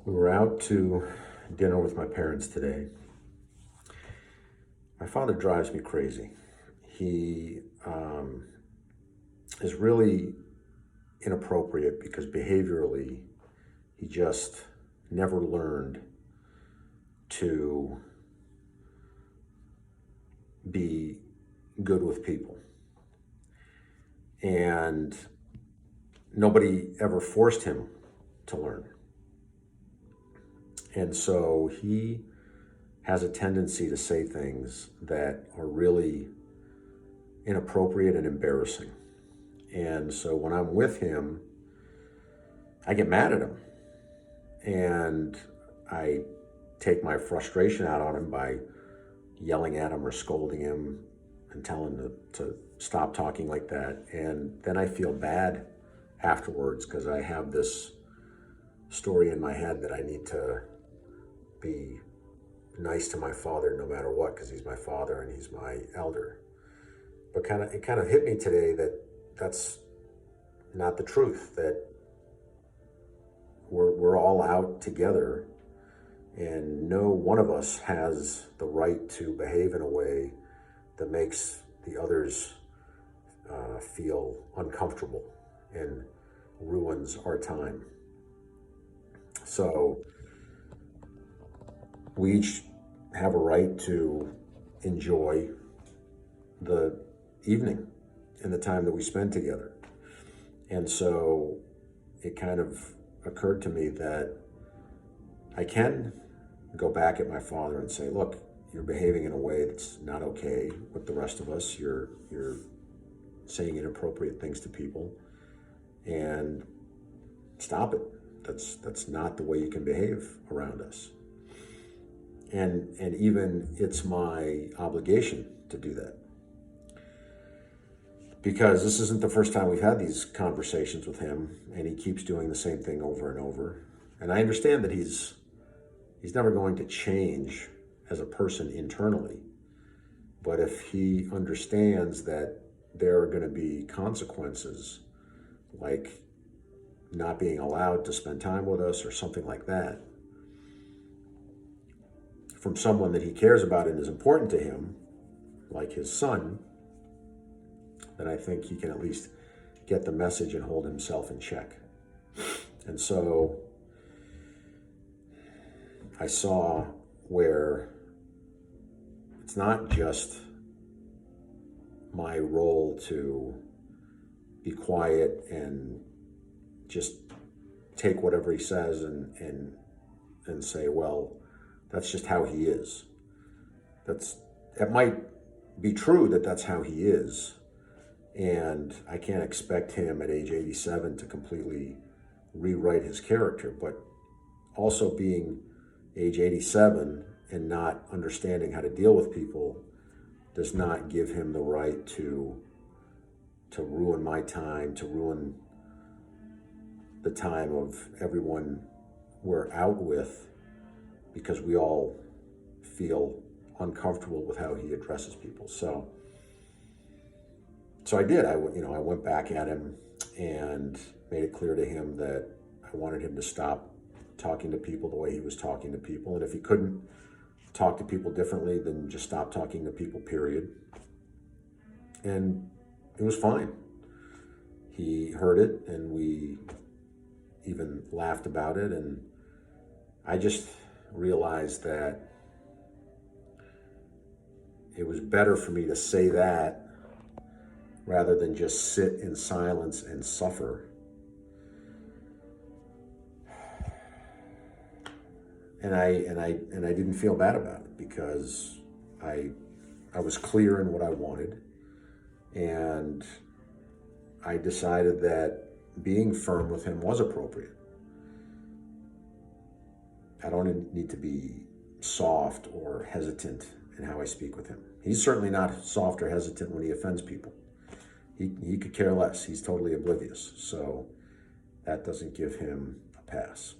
We were out to dinner with my parents today. My father drives me crazy. He is really inappropriate because behaviorally, he just never learned to be good with people. And nobody ever forced him to learn. And so he has a tendency to say things that are really inappropriate and embarrassing. And so when I'm with him, I get mad at him. And I take my frustration out on him by yelling at him or scolding him and telling him to stop talking like that. And then I feel bad afterwards because I have this story in my head that I need to be nice to my father no matter what, because he's my father and he's my elder. But it kind of hit me today that that's not the truth, that we're all out together and no one of us has the right to behave in a way that makes the others feel uncomfortable and ruins our time. So we each have a right to enjoy the evening and the time that we spend together. And so it kind of occurred to me that I can go back at my father and say, look, you're behaving in a way that's not okay with the rest of us. You're saying inappropriate things to people, and stop it. That's not the way you can behave around us. And even it's my obligation to do that. Because this isn't the first time we've had these conversations with him, and he keeps doing the same thing over and over. And I understand that he's never going to change as a person internally. But if he understands that there are going to be consequences, like not being allowed to spend time with us or something like that, from someone that he cares about and is important to him, like his son, then I think he can at least get the message and hold himself in check. And so I saw where it's not just my role to be quiet and just take whatever he says and say, well, that's just how he is. It might be true that that's how he is, and I can't expect him at age 87 to completely rewrite his character, but also being age 87 and not understanding how to deal with people does not give him the right to ruin my time, to ruin the time of everyone we're out with, because we all feel uncomfortable with how he addresses people. So I did. I went back at him and made it clear to him that I wanted him to stop talking to people the way he was talking to people. And if he couldn't talk to people differently, then just stop talking to people, period. And it was fine. He heard it, and we even laughed about it. And I just realized that it was better for me to say that rather than just sit in silence and suffer. And I didn't feel bad about it because I was clear in what I wanted, and I decided that being firm with him was appropriate. I don't need to be soft or hesitant in how I speak with him. He's certainly not soft or hesitant when he offends people. He could care less. He's totally oblivious. So that doesn't give him a pass.